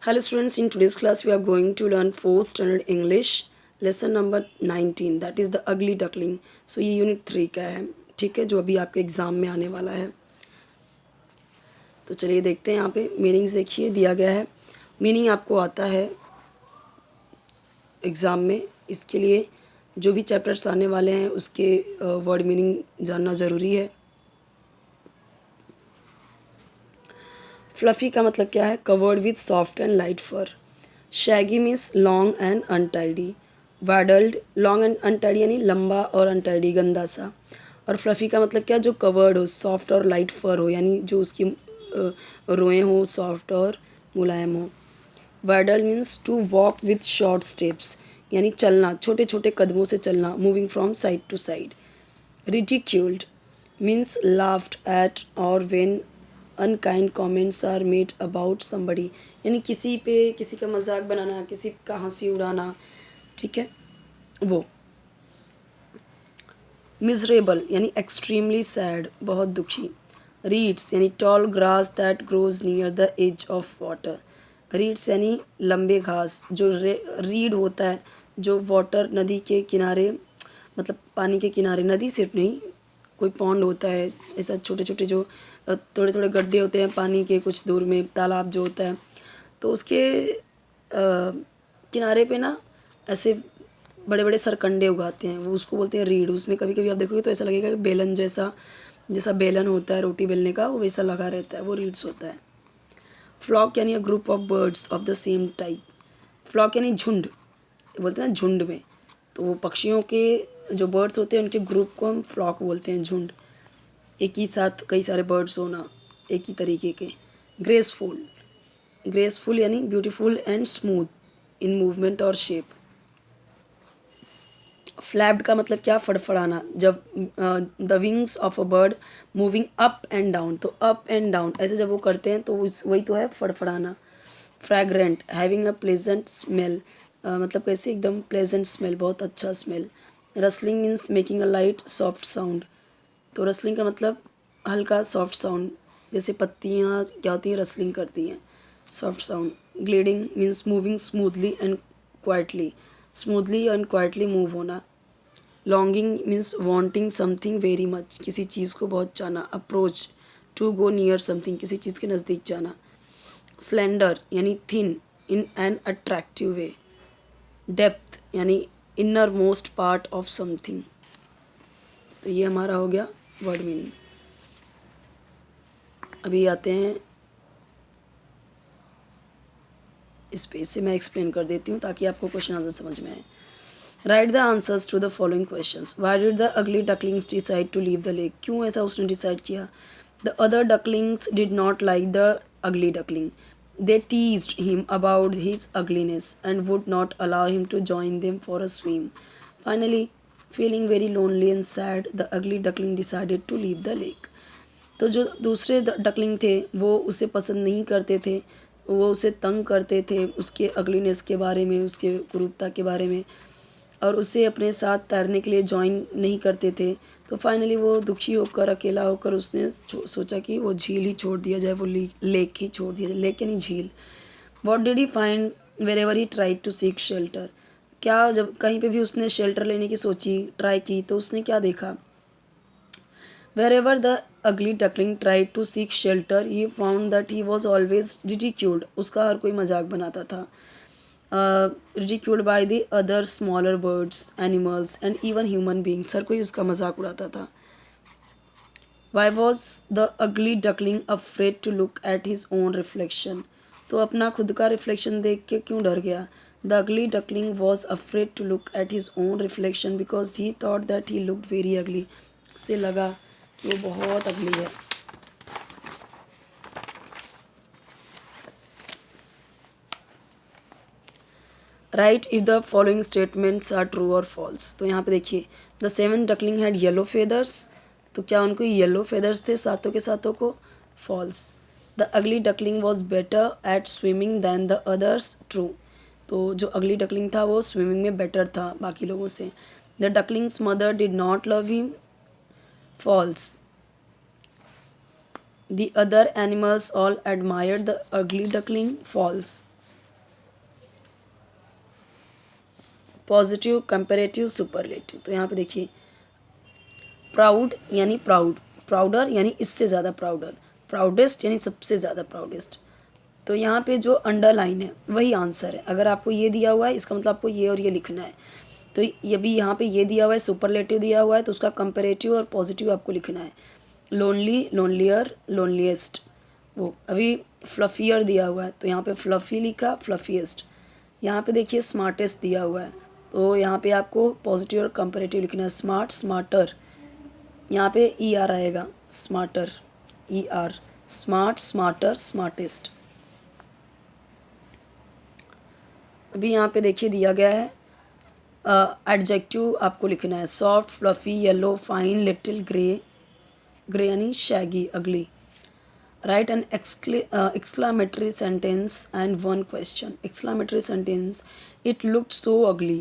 Hello students, in today's class we are going to learn 4th standard English lesson number 19, that is the ugly duckling. So ये unit 3 का है, ठीक है, जो अभी आपके एग्ज़ाम में आने वाला है. तो चलिए देखते हैं. यहाँ पे मीनिंग्स देखिए दिया गया है. मीनिंग आपको आता है एग्ज़ाम में, इसके लिए जो भी चैप्टर्स आने वाले हैं उसके वर्ड मीनिंग जानना ज़रूरी है. फ्लफ़ी का मतलब क्या है? Covered with soft and light fur. Shaggy means long and untidy. Waddled long and untidy यानी लंबा और अनटाइडी, गंदा सा. और फ्लफ़ी का मतलब क्या? जो कवर्ड हो, सॉफ्ट और लाइट फर हो, यानी जो उसकी रोएं हो सॉफ्ट और मुलायम हो. Waddled means to walk with short steps, यानी चलना, छोटे छोटे कदमों से चलना, moving from side to side. Ridiculed means laughed at or when unkind comments are made about somebody, यानी किसी पे किसी का मजाक बनाना, किसी का हंसी उड़ाना, ठीक है वो. मिजरेबल यानी एक्सट्रीमली सैड, बहुत दुखी. रीड्स यानी tall grass that grows near the edge of water. Reeds यानी लंबे घास. जो रीड होता है जो वाटर, नदी के किनारे, मतलब पानी के किनारे, नदी सिर्फ नहीं, कोई पॉन्ड होता है ऐसा, छोटे छोटे जो थोड़े थोड़े गड्ढे होते हैं पानी के कुछ दूर में, तालाब जो होता है, तो उसके किनारे पे ना ऐसे बड़े बड़े सरकंडे उगाते हैं, वो उसको बोलते हैं रीढ़. उसमें कभी कभी आप देखोगे तो ऐसा लगेगा कि बेलन जैसा, जैसा बेलन होता है रोटी बेलने का, वो वैसा लगा रहता है, वो रीड्स होता है. फ्लॉक यानी a group of birds of the same type. Flock यानी झुंड, बोलते हैं ना झुंड में, तो वो पक्षियों के जो बर्ड्स होते हैं उनके ग्रुप को हम फ्लॉक बोलते हैं, झुंड. एक ही साथ कई सारे बर्ड्स होना, एक ही तरीके के. ग्रेसफुल. ग्रेसफुल यानी beautiful and smooth in movement और शेप. फ्लैप्ड का मतलब क्या? फड़फड़ाना. जब the wings of a bird moving up and down, तो अप एंड डाउन ऐसे जब वो करते हैं तो वही तो है फड़फड़ाना. Fragrant having a pleasant smell, मतलब कैसे? एकदम प्लेजेंट स्मेल, बहुत अच्छा smell. Rustling means making a light soft sound. तो रसलिंग का मतलब हल्का सॉफ्ट साउंड, जैसे पत्तियाँ क्या होती हैं, रसलिंग करती हैं, soft sound. Gliding means moving smoothly and quietly. Smoothly and quietly move होना. Longing means wanting something very much, किसी चीज़ को बहुत चाहना. Approach to go near something, किसी चीज़ के नज़दीक जाना. स्लेंडर यानी thin in an attractive way. Depth यानी innermost part of something. तो ये हमारा हो गया वर्ड मीनिंग. अभी आते हैं इस पेज से, मैं एक्सप्लेन कर देती हूँ ताकि आपको क्वेश्चन आंसर समझ में आए. Write the answers to the following questions. Why did the ugly ducklings decide to leave the lake? क्यों ऐसा उसने डिसाइड किया? The other ducklings did not like the ugly duckling. They teased him about his ugliness and would not allow him to join them for a swim. Finally, feeling very lonely and sad, the ugly duckling decided to leave the lake. तो जो दूसरे duckling थे वो उसे पसंद नहीं करते थे, वो उसे तंग करते थे उसके अगलीनेस के बारे में, उसके कुरूपता के बारे में, और उसे अपने साथ तैरने के लिए ज्वाइन नहीं करते थे. तो फाइनली वो दुखी होकर, अकेला होकर उसने सोचा कि वो झील ही छोड़ दिया जाए, वो लेक ही छोड़ दिया जाए. लेक यानी झील. What did he find wherever he try to seek shelter? क्या जब कहीं पे भी उसने शेल्टर लेने की सोची, ट्राई की, तो उसने क्या देखा? Wherever the ugly duckling tried to seek shelter, he found that he was always ridiculed. उसका हर कोई मजाक बनाता था. Ridiculed by the other smaller birds, animals and even human beings. हर कोई उसका मजाक उड़ाता था. Why was the ugly duckling afraid to look at his own reflection? तो अपना खुद का रिफ्लेक्शन देख के क्यों डर गया? The ugly duckling was afraid to look at his own reflection because he thought that he looked very ugly. उससे लगा कि वो बहुत अगली है. Write if the following statements are true और फॉल्स. तो यहाँ पे देखिए, the seven duckling had yellow feathers. तो क्या उनको येलो फेदर्स थे सातों के सातों को? False. The ugly duckling was better at swimming than the others. True. तो जो अगली डकलिंग था वो स्विमिंग में बेटर था बाकी लोगों से. The duckling's mother did not love him. False. The other animals all admired the ugly duckling. False. Positive, comparative, superlative. तो यहाँ पे देखिए प्राउड यानी प्राउड, प्राउडर यानी इससे ज़्यादा प्राउडर, प्राउडेस्ट यानी सबसे ज़्यादा प्राउडेस्ट। तो यहाँ पे जो अंडरलाइन है वही आंसर है। अगर आपको ये दिया हुआ है इसका मतलब आपको ये और ये लिखना है। तो ये भी यहाँ पे ये दिया हुआ है, सुपरलेटिव दिया हुआ है, तो उसका कंपेरेटिव और पॉजिटिव आपको लिखना है। Lonely, lonelier, loneliest. वो अभी फ्लफियर दिया हुआ है तो यहाँ पे फ्लफी लिखा, फ्लफीएस्ट। यहाँ पे देखिए स्मार्टेस्ट दिया हुआ है तो यहाँ पे आपको पॉजिटिव और कंपेरेटिव लिखना है। स्मार्ट, स्मार्टर, यहाँ पे ई आर आएगा, smarter, E R, smart, smarter, smartest. अभी यहाँ पे देखिए दिया गया है एडजेक्टिव आपको लिखना है। Soft, fluffy, yellow, fine, little, grey, grey यानी shaggy, ugly. Write an exclamatory sentence and one question. Exclamatory sentence, it looked so ugly.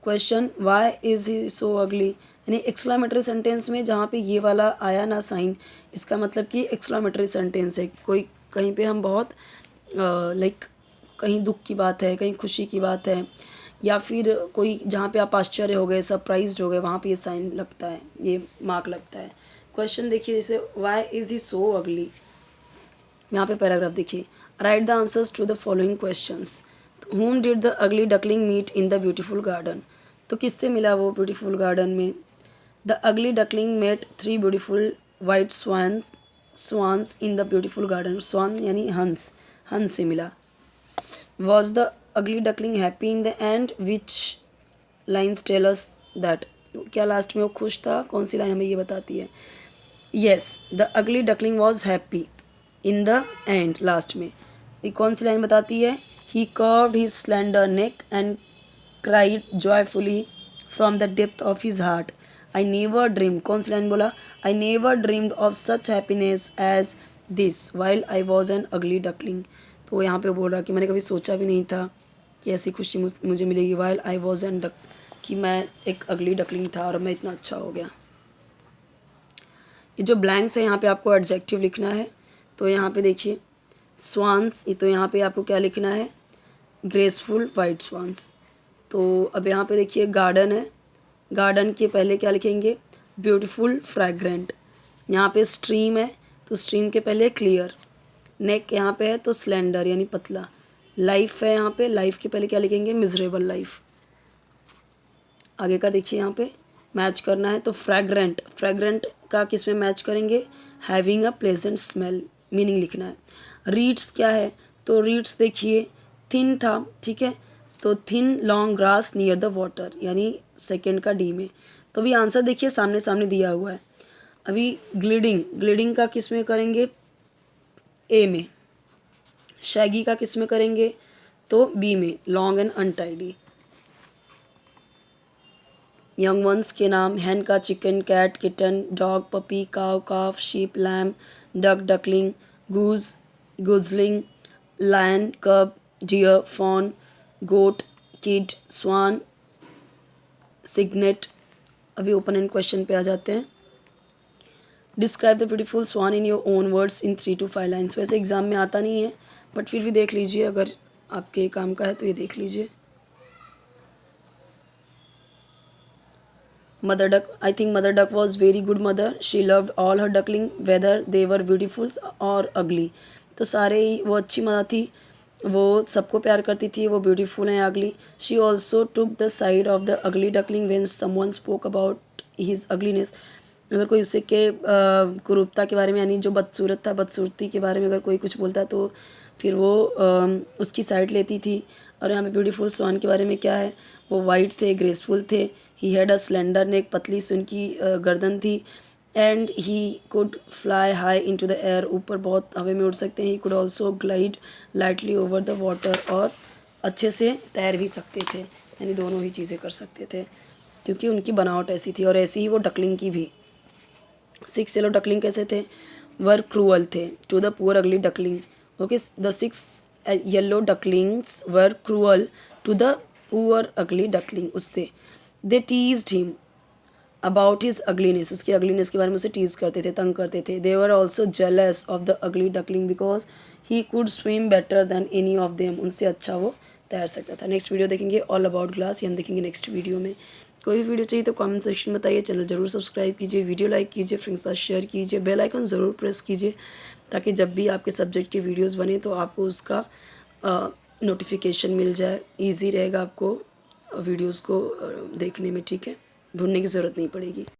Question, why is he so ugly? यानी एक्सक्लामेटरी सेंटेंस में जहाँ पे ये वाला आया ना साइन, इसका मतलब कि एक्सक्लामेटरी सेंटेंस है। कोई कहीं पे हम बहुत लाइक कहीं दुख की बात है, कहीं खुशी की बात है, या फिर कोई जहाँ पे आप आश्चर्य हो गए, सरप्राइज्ड हो गए, वहाँ पे ये साइन लगता है, ये मार्क लगता है। क्वेश्चन देखिए जैसे व्हाई इज़ ही सो अगली। यहाँ पे पैराग्राफ देखिए, write the answers to the following questions. whom did the ugly duckling meet in the beautiful garden. तो किससे मिला वो ब्यूटीफुल गार्डन में। The ugly duckling met 3 beautiful white swans in the beautiful garden. Swan यानी हंस, हंस से मिला। Was the ugly duckling happy in the end, which lines tell us that. क्या लास्ट में वो खुश था, कौन सी लाइन हमें ये बताती है। Yes, the ugly duckling was happy in the end, last में ये कौन सी लाइन बताती है। He curved his slender neck and cried joyfully from the depth of his heart. I never dreamed, कौन सी लाइन बोला, I never dreamed of such happiness as this while I was an ugly duckling. तो वो यहाँ पे बोल रहा कि मैंने कभी सोचा भी नहीं था कि ऐसी खुशी मुझे मिलेगी, while I was N duck, कि मैं एक अगली डकलिंग था और मैं इतना अच्छा हो गया। ये जो ब्लैंक्स है यहाँ पे आपको एडजेक्टिव लिखना है। तो यहाँ पे देखिए स्वान्स, तो यहाँ पे आपको क्या लिखना है, ग्रेसफुल वाइट स्वान्स। तो अब यहाँ पे देखिए गार्डन है, गार्डन के पहले क्या लिखेंगे, ब्यूटीफुल फ्रैग्रेंट। यहाँ पे स्ट्रीम है तो स्ट्रीम के पहले क्लियर। नेक यहाँ पे है तो स्लेंडर यानी पतला। लाइफ है यहाँ पे, लाइफ के पहले क्या लिखेंगे, मिजरेबल लाइफ। आगे का देखिए यहाँ पे मैच करना है तो फ्रैग्रेंट, फ्रैग्रेंट का किस में मैच करेंगे, having a pleasant smell, meaning लिखना है। रीड्स क्या है, तो रीड्स देखिए थिन था, ठीक है, तो thin long grass near the water, यानी सेकंड का डी में। तो अभी आंसर देखिए सामने सामने दिया हुआ है। अभी ग्लिडिंग, ग्लिडिंग का किस में करेंगे, ए में। शैगी का किस में करेंगे, तो बी में, long and untidy. Young ones के नाम, हैन का chicken, cat kitten, dog puppy, cow calf, sheep lamb, duck duckling, goose gosling, lion cub, deer fawn, goat kid, swan cygnet. अभी ओपन एंड क्वेश्चन पे आ जाते हैं। Describe the beautiful swan in your own words in 3 to 5 lines. वैसे exam में आता नहीं है बट फिर भी देख लीजिए, अगर आपके काम का है तो ये देख लीजिए। Mother duck, I think mother duck was very good mother, she loved all her duckling whether they were beautiful और अगली। तो सारे ही वो अच्छी मदर थी, वो सबको प्यार करती थी, वो ब्यूटीफुल हैं, अगली। She also took the side of the ugly duckling when someone spoke about his ugliness. अगर कोई उससे के कुरूपता के बारे में, यानी जो बदसूरत था, बदसूरती के बारे में अगर कोई कुछ बोलता तो फिर वो उसकी साइड लेती थी। और यहाँ पे ब्यूटीफुल स्वान के बारे में क्या है, वो वाइट थे, ग्रेसफुल थे, ही हैड अ स्लेंडर नेक, पतली सी उनकी गर्दन थी, and he could fly high into the air, ऊपर बहुत हवा में उड़ सकते हैं। He could also glide lightly over the water, और अच्छे से तैर भी सकते थे, यानी दोनों ही चीज़ें कर सकते थे क्योंकि उनकी बनावट ऐसी थी। और ऐसी ही वो डकलिंग की भी। 6 येलो डकलिंग कैसे थे, वर क्रूअल थे to the poor ugly duckling. Okay, the 6 yellow ducklings were cruel to the poor ugly duckling. उससे they teased him about his ugliness, उसकी अगलीनेस के बारे में उसे टीज करते थे, तंग करते थे। They were also jealous of the ugly duckling because he could swim better than any of them, उनसे अच्छा वो तैर सकता था। नेक्स्ट वीडियो देखेंगे ऑल अबाउट ग्लास, ये हम देखेंगे नेक्स्ट वीडियो में। कोई वीडियो चाहिए तो कमेंट सेक्शन में बताइए, चैनल ज़रूर सब्सक्राइब कीजिए, वीडियो लाइक कीजिए, फ्रेंड्स के साथ शेयर कीजिए, बेल आइकन ज़रूर प्रेस कीजिए ताकि जब भी आपके सब्जेक्ट की वीडियोस बने तो आपको उसका नोटिफिकेशन मिल जाए। इजी रहेगा आपको वीडियोस को देखने में, ठीक है, ढूंढने की ज़रूरत नहीं पड़ेगी।